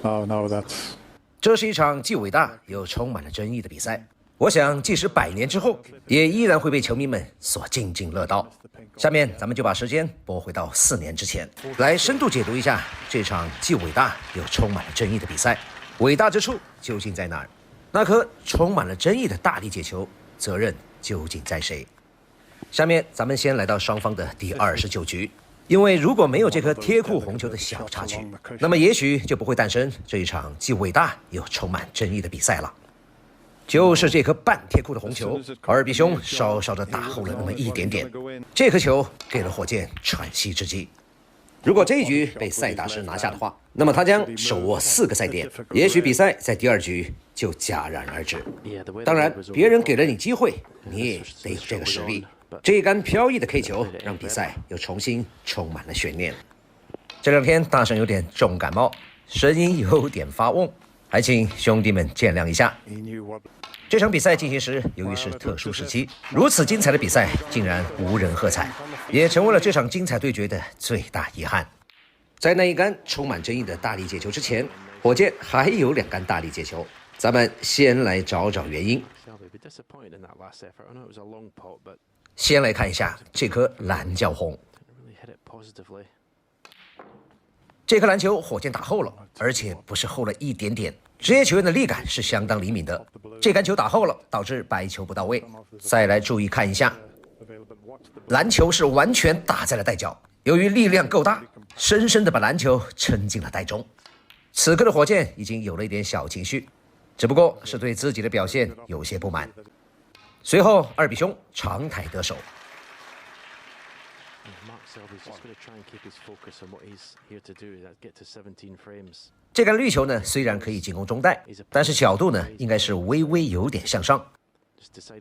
Oh no, that's 这是一场既伟大又充满了争议的比赛。我想，即使100年之后，也依然会被球迷们所津津乐道。下面，咱们就把时间拨回到4年之前，来深度解读一下这场既伟大又充满了争议的比赛。伟大之处究竟在哪儿？那颗充满了争议的大力解球，责任究竟在谁？下面，咱们先来到双方的第29局。因为如果没有这颗贴库红球的小插曲，那么也许就不会诞生这一场既伟大又充满争议的比赛了。就是这颗半贴库的红球，阿尔比兄稍稍的打后了那么一点点，这颗球给了火箭喘息之机。如果这一局被塞达什拿下的话，那么他将手握4个赛点，也许比赛在第2局就戛然而止。当然，别人给了你机会，你也得有这个实力。这一杆飘逸的 K 球让比赛又重新充满了悬念。这2天大圣有点重感冒，声音有点发嗡，还请兄弟们见谅一下。这场比赛进行时，由于是特殊时期，如此精彩的比赛竟然无人喝彩，也成为了这场精彩对决的最大遗憾。在那一杆充满争议的大力解球之前，火箭还有2杆大力解球，咱们先来找找原因。先来看一下这颗蓝教红，这颗篮球火箭打后了，而且不是后了一点点。职业球员的力感是相当灵敏的，这杆球打后了，导致白球不到位。再来注意看一下，篮球是完全打在了袋角，由于力量够大，深深的把篮球撑进了袋中。此刻的火箭已经有了一点小情绪，只不过是对自己的表现有些不满。随后，阿尔比兄长台得手。这杆绿球呢，虽然可以进攻中袋，但是角度呢，应该是微微有点向上。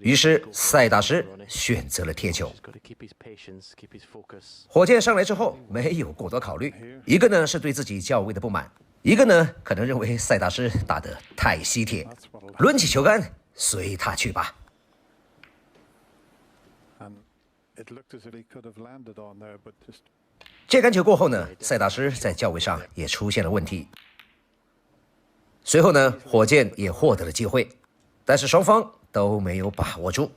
于是塞达什选择了贴球。火箭上来之后没有过多考虑，一个呢是对自己较为的不满，一个呢可能认为塞达什打得太吸铁，抡起球杆随他去吧。这杆球过后呢，塞达什在教位上也出现了问题。随后呢，火箭也获得了机会，但是双方都没有把握住。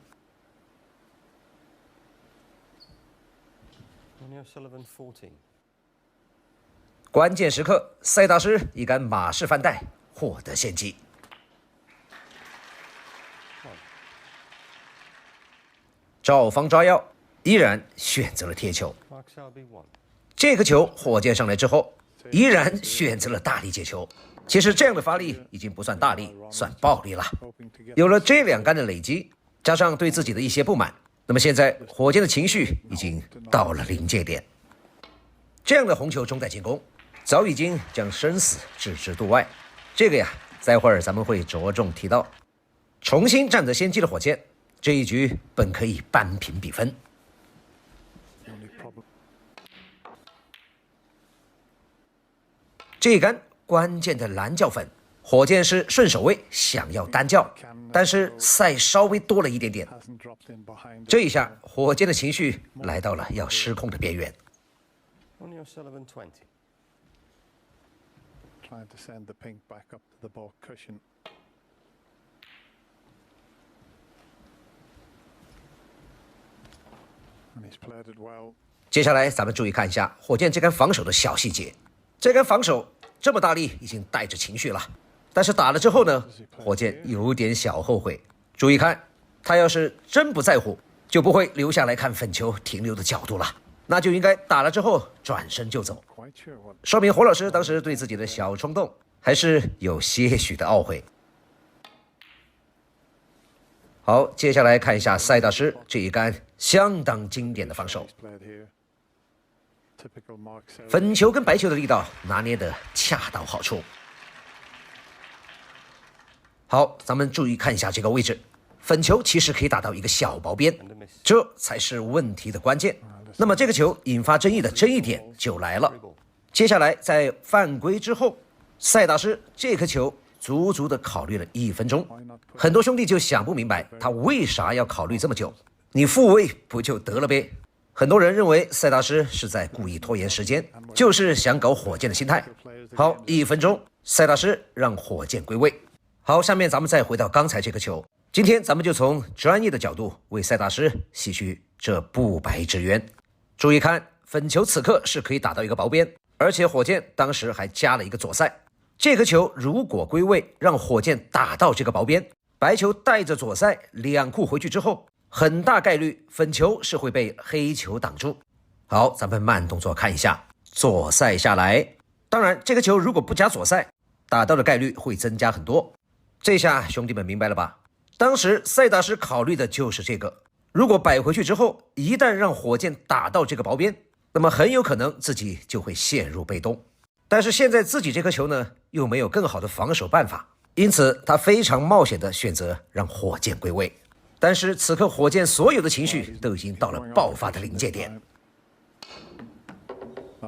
关键时刻，塞达什一杆马式翻带获得先机。照方抓药，依然选择了贴球。这个球火箭上来之后，依然选择了大力解球。其实这样的发力已经不算大力，算暴力了。有了这2杆的累积，加上对自己的一些不满，那么现在火箭的情绪已经到了临界点。这样的红球中袋进攻，早已经将生死置之度外。这个呀，待会儿咱们会着重提到。重新占得先机的火箭，这一局本可以扳平比分。这一杆关键的蓝教粉，火箭是顺手位想要单教，但是赛稍微多了一点点。这一下，火箭的情绪来到了要失控的边缘。接下来咱们注意看一下火箭这杆防守的小细节。这杆防守这么大力，已经带着情绪了，但是打了之后呢，火箭有点小后悔。注意看，他要是真不在乎，就不会留下来看粉球停留的角度了，那就应该打了之后转身就走。说明火老师当时对自己的小冲动还是有些许的懊悔。好，接下来看一下塞达什这一杆相当经典的防守。粉球跟白球的力道拿捏得恰到好处。好，咱们注意看一下这个位置，粉球其实可以打到一个小薄边，这才是问题的关键。那么这个球引发争议的争议点就来了。接下来在犯规之后，塞达什这颗球足足的考虑了1分钟，很多兄弟就想不明白他为啥要考虑这么久，你复位不就得了呗？很多人认为塞达什是在故意拖延时间，就是想搞火箭的心态。好，1分钟，塞大师让火箭归位。好，下面咱们再回到刚才这个球，今天咱们就从专业的角度为塞大师洗去这不白之冤。注意看，粉球此刻是可以打到一个薄边，而且火箭当时还加了一个左塞。这颗球如果归位，让火箭打到这个薄边，白球带着左塞两库回去之后，很大概率粉球是会被黑球挡住。好，咱们慢动作看一下，左塞下来。当然，这个球如果不加左塞，打到的概率会增加很多。这下兄弟们明白了吧？当时塞大师考虑的就是这个，如果摆回去之后，一旦让火箭打到这个薄边，那么很有可能自己就会陷入被动。但是现在自己这颗球呢，又没有更好的防守办法，因此他非常冒险的选择让火箭归位。但是此刻火箭所有的情绪都已经到了爆发的临界点，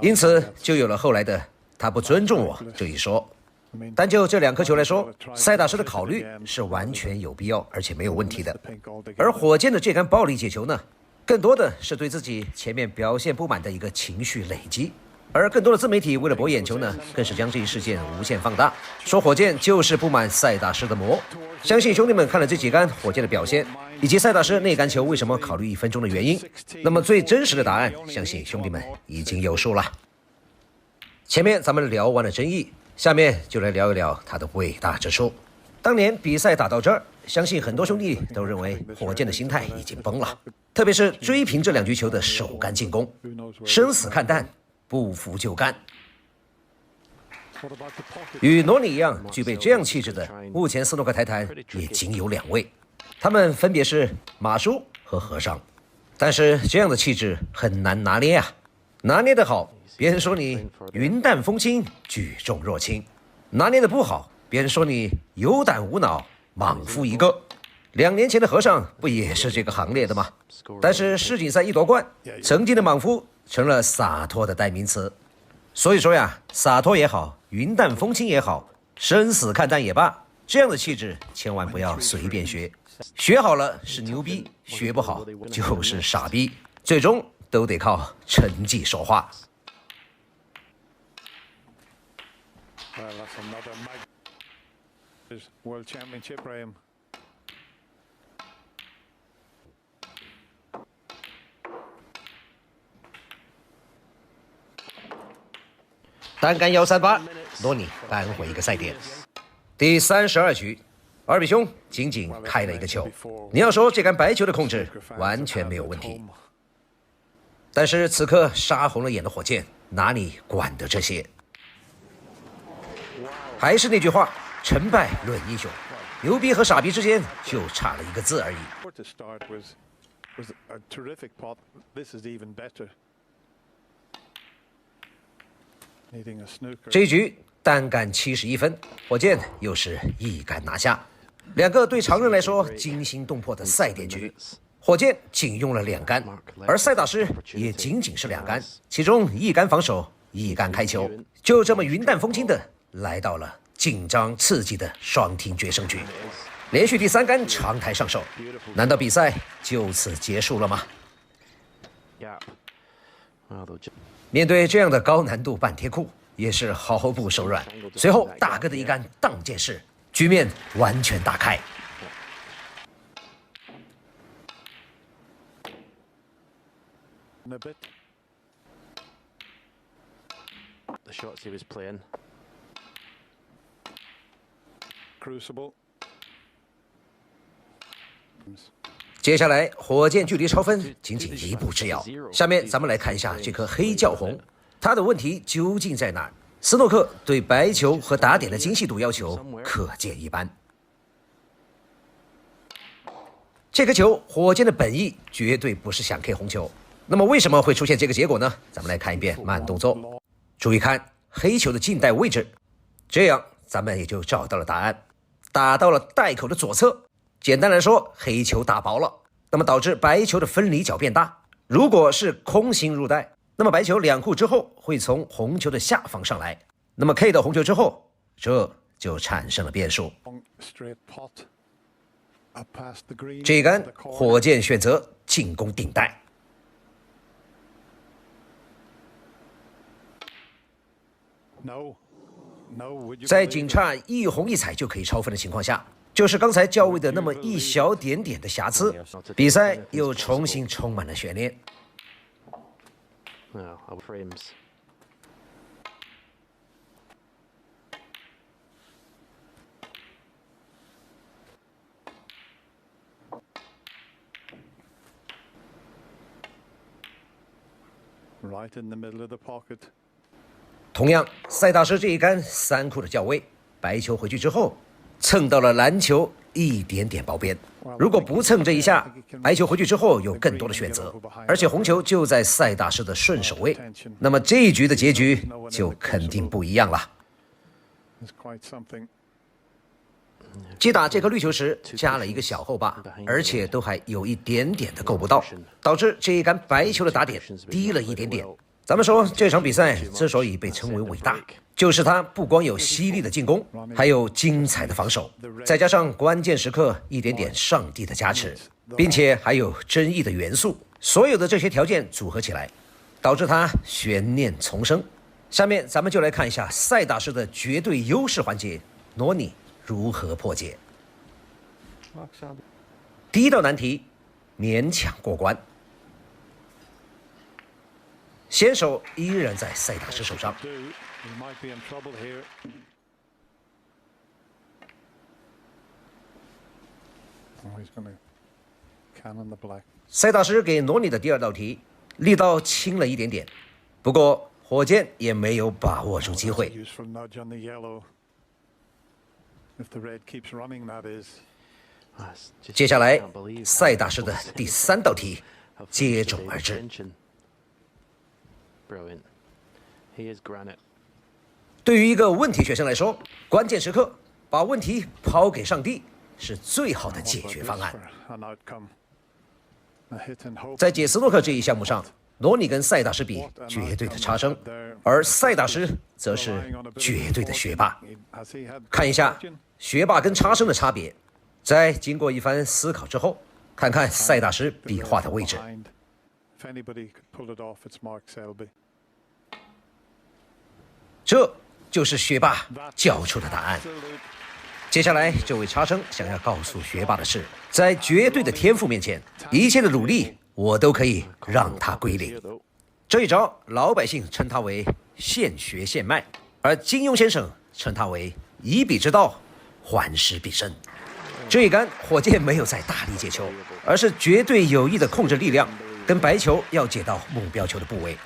因此就有了后来的他不尊重我这一说。单就这两颗球来说，塞大师的考虑是完全有必要而且没有问题的。而火箭的这杆暴力解球呢，更多的是对自己前面表现不满的一个情绪累积。而更多的自媒体为了博眼球呢，更是将这一事件无限放大，说火箭就是不满塞大师的魔。相信兄弟们看了这几杆火箭的表现，以及塞大师那杆球为什么考虑1分钟的原因，那么最真实的答案，相信兄弟们已经有数了。前面咱们聊完了争议，下面就来聊一聊他的伟大之处。当年比赛打到这儿，相信很多兄弟都认为火箭的心态已经崩了，特别是追平这2局球的手感进攻，生死看淡，不服就干。与罗尼一样具备这样气质的，目前斯诺克台坛也仅有2位，他们分别是马叔和和尚。但是这样的气质很难拿捏啊，拿捏得好，别人说你云淡风轻，举重若轻；拿捏得不好，别人说你有胆无脑，莽夫一个。2年前的和尚不也是这个行列的吗？但是世锦赛一夺冠，曾经的莽夫成了洒脱的代名词。所以说呀，洒脱也好，云淡风轻也好，生死看淡也罢，这样的气质千万不要随便学，学好了是牛逼，学不好就是傻逼，最终都得靠成绩说话。World Championship, Graham. 单杆138，罗尼扳回一个赛点。第32局，二比兄仅仅开了一个球。你要说这杆白球的控制完全没有问题，但是此刻杀红了眼的火箭哪里管得这些？还是那句话，成败论英雄，牛逼和傻逼之间就差了一个字而已。这一局单杆71分，火箭又是一杆拿下。2个对常人来说惊心动魄的赛点局，火箭仅用了2杆，而塞大师也仅仅是2杆，其中1杆防守，1杆开球，就这么云淡风轻的来到了紧张刺激的双厅决胜局。连续第3杆长台上手，难道比赛就此结束了吗？面对这样的高难度半贴库，也是毫不手软。随后大哥的一杆荡箭式，局面完全打开。The shots he was playing. Crucible. 接下来火箭距离超分仅仅1步之遥。下面咱们来看一下这颗黑教红，它的问题究竟在哪儿？斯诺克对白球和打点的精细度要求可见一斑。这颗球火箭的本意绝对不是想 K 红球，那么为什么会出现这个结果呢？咱们来看一遍慢动作，注意看黑球的近带位置，这样咱们也就找到了答案，打到了袋口的左侧。简单来说，黑球打薄了，那么导致白球的分离角变大。如果是空心入袋，那么白球2库之后会从红球的下方上来，那么 K 到红球之后，这就产生了变数。这一杆火箭选择进攻顶袋。在仅差一红一彩就可以超分的情况下，就是刚才较位的那么一小点点的瑕疵，比赛又重新充满了悬念。No, frames. Right in the middle of the pocket. 同样，塞大师这一杆3库的较位，白球回去之后蹭到了蓝球一点点包边。如果不蹭这一下，白球回去之后有更多的选择，而且红球就在塞大师的顺手位，那么这一局的结局就肯定不一样了。It's quite something. 击打这颗绿球时加了一个小后把，而且都还有一点点的够不到，导致这一杆白球的打点低了一点点。咱们说这场比赛之所以被称为伟大，就是它不光有犀利的进攻，还有精彩的防守，再加上关键时刻一点点上帝的加持，并且还有争议的元素，所有的这些条件组合起来，导致它悬念丛生。下面咱们就来看一下塞大师的绝对优势环节，罗尼如何破解。第一道难题勉强过关，先手依然在塞大师手上。 Do. We might be in trouble here. Oh, he's going to cannon the black. 塞大师给罗尼的第2道题力道轻了一点点，不过火箭也没有把握住机 That's a 会。 useful nudge on the yellow. If the red keeps running, that is. Just 接下来 can't believe 塞大师的第3道题 how 接 fast 踵 they 而至。 attention. Brilliant. He is granite. 对于一个问题学生来说，关键时刻把问题抛给上帝是最好的 What 解 about 决 this 方案。 for an outcome? A hit and hope. 在解斯诺克这一项目上，罗尼跟塞大师比绝对的差生，而塞大师则是 Relying on a bit of 绝对的学霸。 Has he had 看一下 question? 学霸跟差生的差别，在经过一番思考之后，看看塞大师比划的位置。 Behind. If anybody could pull it off, it's Mark Selby. 这就是学霸交出的答案。 Absolute. 接下来，这位差生想要告诉学霸的是，在绝对的天赋面前，一切的努力我都可以让他归 Here 零。 though. 这一招，老百姓称它为现学现卖，而金庸先生称它为以彼之道还施彼身。这一杆火箭没有在大力解球，而是绝对有意的控制力量，跟白球要解到目标球的部位。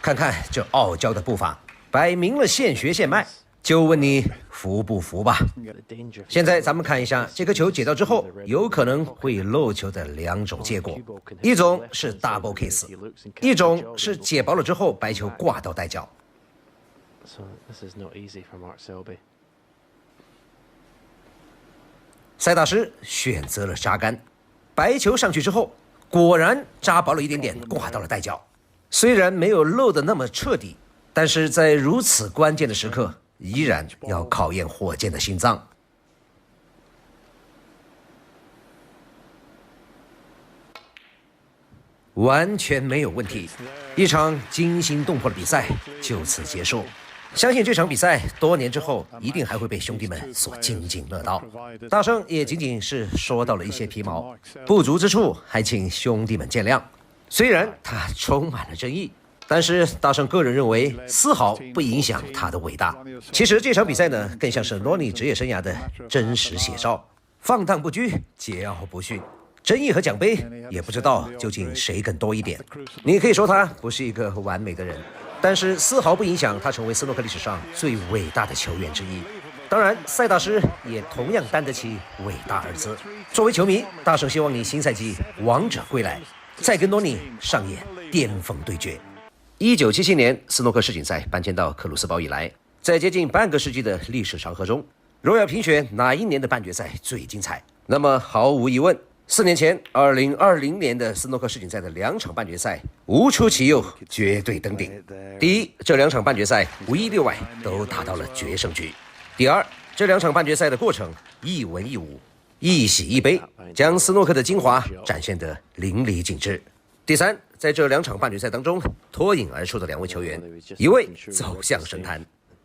看看这傲娇的步伐，摆明了现学现卖，就问你服不服吧？ The danger. 现在咱们看一下这颗球解到之后，有可能会漏球的2种结果，一种是 double case， 一种是解薄了之后白球挂到带脚。 So this is not easy for Mark Selby. 塞大师选择了扎杆，白球上去之后，果然扎薄了一点点，挂到了带脚。虽然没有漏的那么彻底，但是在如此关键的时刻，依然要考验火箭的心脏。完全没有问题，一场惊心动魄的比赛就此结束。相信这场比赛多年之后一定还会被兄弟们所津津乐道。大圣也仅仅是说到了一些皮毛，不足之处还请兄弟们见谅。虽然他充满了争议，但是大圣个人认为丝毫不影响他的伟大。其实这场比赛呢，更像是罗尼职业生涯的真实写照，放荡不拘，桀骜不驯。争议和奖杯也不知道究竟谁更多一点。你可以说他不是一个完美的人，但是丝毫不影响他成为斯诺克历史上最伟大的球员之一。当然，塞大师也同样担得起伟大二字。作为球迷，大圣希望你新赛季王者归来，再跟罗尼上演巅峰对决。1977年斯诺克世锦赛搬迁到克鲁斯堡以来，在接近半个世纪的历史长河中，若要评选哪一年的半决赛最精彩，那么毫无疑问，4年前2020年的斯诺克世锦赛的2场半决赛无出其右，绝对登顶。第一，这2场半决赛无一例外都达到了决胜局；第二，这2场半决赛的过程一文一武，一喜一悲，将斯诺克的精华展现得淋漓尽致。第三，在这2场半决赛当中脱颖而出的2位球员，一位走向神坛，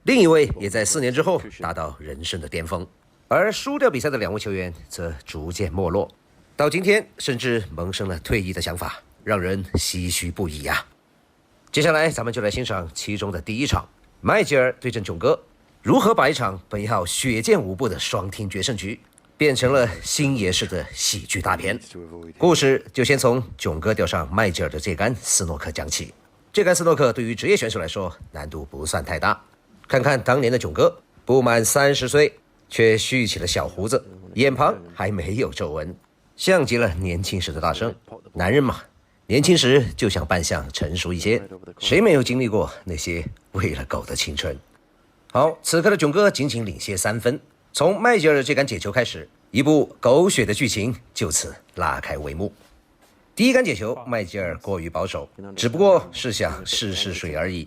另一位也在4年之后达到人生的巅峰。而输掉比赛的2位球员则逐渐没落，到今天甚至萌生了退役的想法，让人唏嘘不已啊！接下来咱们就来欣赏其中的第一场，麦吉尔对阵囧哥，如何把一场本要血溅五部的双听决胜局，变成了星爷式的喜剧大片。故事就先从囧哥钓上麦吉尔的这杆斯诺克讲起。这杆斯诺克对于职业选手来说难度不算太大，看看当年的囧哥，不满30岁。却蓄起了小胡子，眼旁还没有皱纹，像极了年轻时的大圣。男人嘛，年轻时就想扮相成熟一些，谁没有经历过那些喂了狗的青春？好，此刻的囧哥仅仅领先3分。从麦吉尔这杆解球开始，一部狗血的剧情就此拉开帷幕。第一杆解球，麦吉尔过于保守，只不过是想试试水而已。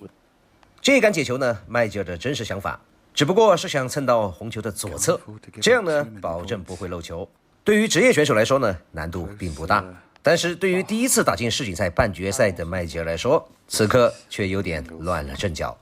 这杆解球呢，麦吉尔的真实想法只不过是想蹭到红球的左侧，这样呢，保证不会漏球。对于职业选手来说呢，难度并不大，但是对于第一次打进世锦赛半决赛的麦吉尔来说，此刻却有点乱了阵脚。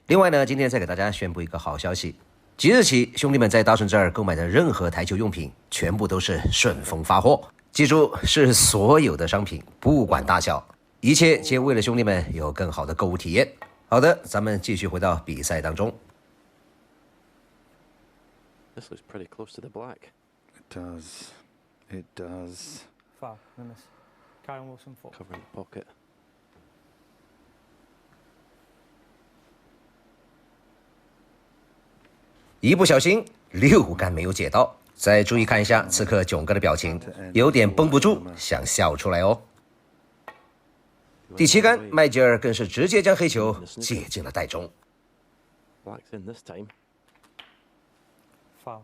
另外呢，今天再给大家宣布一个好消息。即日起，兄弟们在大顺这儿购买的任何台球用品，全部都是顺丰发货。记住，是所有的商品，不管大小，一切皆为了兄弟们有更好的购物体验。好的，咱们继续回到比赛当中。This looks pretty close to the black. It does. It does. Foul. Miss. Karen Wilson four. Covering the pocket. 一不小心6杆没有解到，再注意看一下此刻囧哥的表情，有点绷不住，想笑出来哦。第7杆，麦吉尔更是直接将黑球接进了袋中。Black's in this time. Foul.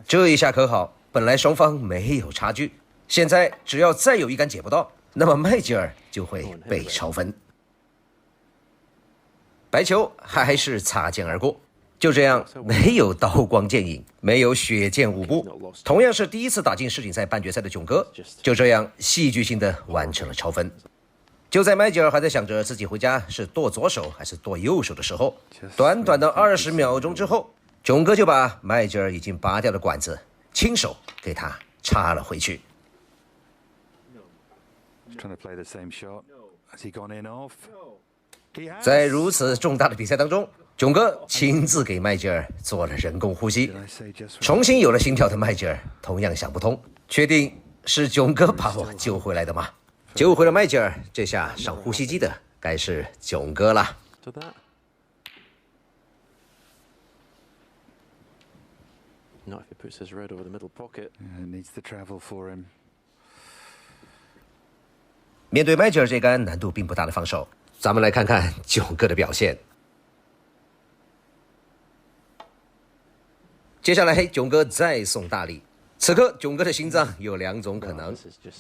这一下可好，本来双方没有差距，现在只要再有一杆解不到，那么麦吉尔就会被超分。白球还是擦肩而过。就这样，没有刀光剑影，没有血溅五步，同样是第一次打进世锦赛半决赛的囧哥，就这样戏剧性的完成了超分。就在麦吉尔还在想着自己回家是剁左手还是剁右手的时候，短短的20秒钟之后，囧哥就把麦吉尔已经拔掉的管子亲手给他插了回去。在如此重大的比赛当中，囧哥亲自给麦吉尔做了人工呼吸，重新有了心跳的麦吉尔同样想不通，确定是囧哥把我救回来的吗？救回了麦吉尔，这下上呼吸机的该是囧哥了。To that. Not if he puts his red over the middle pocket. It needs the travel for him. 面对麦吉尔这杆难度并不大的防守，咱们来看看囧哥的表现。接下来，囧哥再送大礼。此刻，囧哥的心脏有2种可能，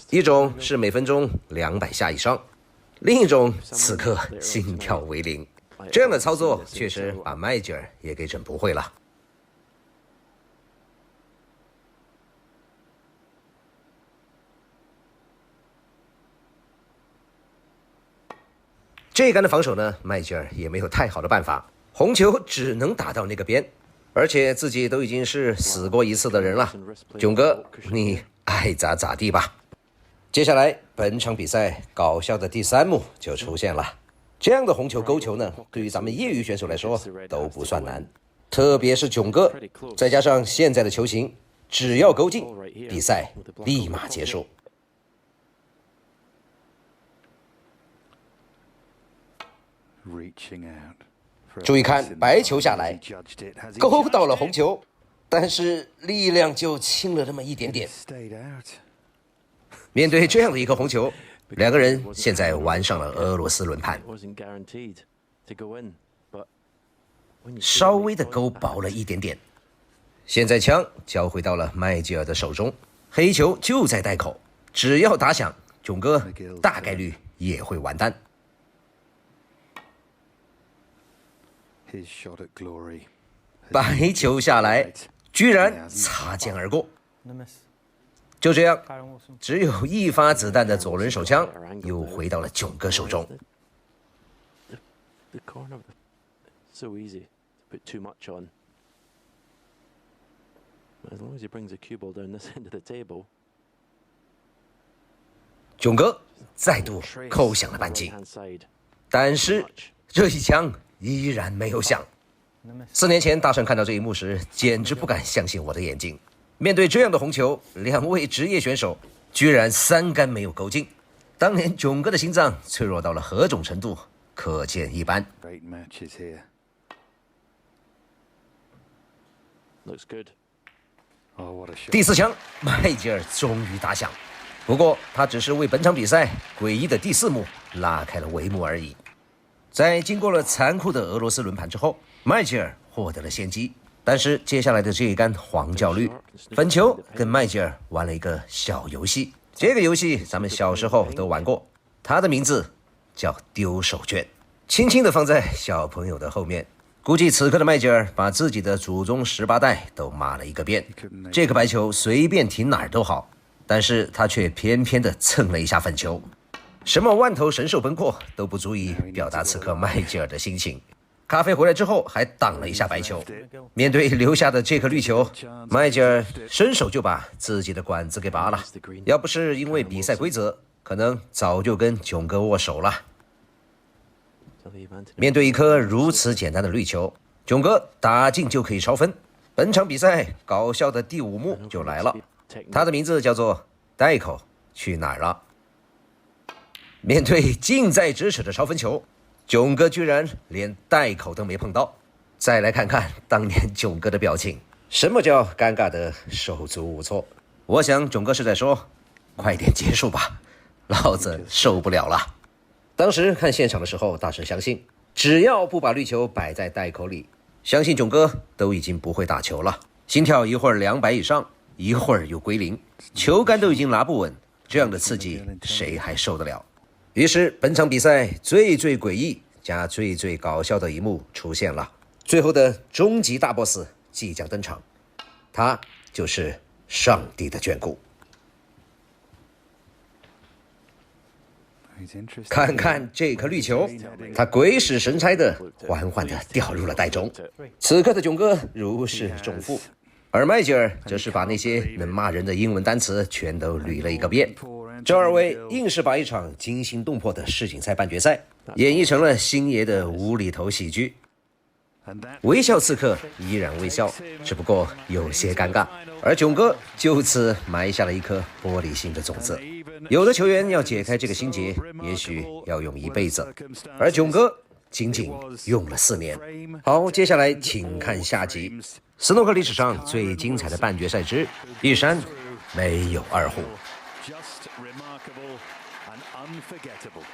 一种是每分钟200下以上，另一种此刻心跳为0。这样的操作确实把麦吉尔也给整不会了。这一杆的防守呢，麦吉尔也没有太好的办法，红球只能打到那个边。而且自己都已经是死过一次的人了，囧哥，你爱咋咋地吧。接下来，本场比赛搞笑的第3幕就出现了。这样的红球勾球呢，对于咱们业余选手来说都不算难，特别是囧哥，再加上现在的球型，只要勾进，比赛立马结束。注意看，白球下来，勾到了红球，但是力量就轻了那么一点点。面对这样的一个红球，2个人现在玩上了俄罗斯轮盘，稍微的勾薄了一点点。现在枪交回到了麦吉尔的手中，黑球就在袋口，只要打响，囧哥大概率也会完蛋。白球下来，居然擦肩而过。就这样， Karen Wilson. 只有一发子弹的左轮手枪又回到了囧哥手中。 The corner of the so easy to put too much on. As long as he brings the cue ball down this end of the table. 囧哥再度扣响了扳机， Hand side. 但是这一枪依然没有响。4年前，大圣看到这一幕时，简直不敢相信我的眼睛。面对这样的红球，两位职业选手居然3杆没有勾进。当年囧哥的心脏脆弱到了何种程度，可见一斑。 Great matches here. Looks good. Oh, what a shot. 第4枪，麦吉尔终于打响。不过，他只是为本场比赛诡异的第4幕拉开了帷幕而已。在经过了残酷的俄罗斯轮盘之后，麦吉尔获得了先机。但是接下来的这一杆黄教绿粉球跟麦吉尔玩了一个小游戏。这个游戏咱们小时候都玩过，它的名字叫丢手绢，轻轻地放在小朋友的后面。估计此刻的麦吉尔把自己的祖宗18代都骂了一个遍。这个白球随便停哪儿都好，但是他却偏偏地蹭了一下粉球。什么万头神兽奔阔都不足以表达此刻麦吉尔的心情。咖啡回来之后还挡了一下白球。面对留下的这颗绿球，麦吉尔伸手就把自己的管子给拔了。要不是因为比赛规则，可能早就跟囧哥握手了。面对一颗如此简单的绿球，囧哥打进就可以超分。本场比赛搞笑的第5幕就来了，它的名字叫做袋口去哪儿了。面对近在咫尺的超分球，囧哥居然连袋口都没碰到。再来看看当年囧哥的表情，什么叫尴尬的手足无措？我想囧哥是在说，快点结束吧，老子受不了了。当时看现场的时候，大神相信，只要不把绿球摆在袋口里，相信囧哥都已经不会打球了。心跳一会儿200以上，一会儿又归零，球杆都已经拿不稳，这样的刺激谁还受得了？于是本场比赛最诡异加最搞笑的一幕出现了，最后的终极大 boss 即将登场，他就是上帝的眷顾。看看这颗绿球，它鬼使神差的缓缓地掉入了袋中。此刻的囧哥如释重负，而麦吉尔则是把那些能骂人的英文单词全都捋了一个遍。这2位硬是把一场惊心动魄的世锦赛半决赛演绎成了星爷的无厘头喜剧。微笑刺客依然微笑，只不过有些尴尬，而囧哥就此埋下了一颗玻璃心的种子。有的球员要解开这个心结，也许要用一辈子，而囧哥仅仅用了4年。好，接下来请看下集。斯诺克历史上最精彩的半决赛之一山没有2户。 Just remarkable and unforgettable.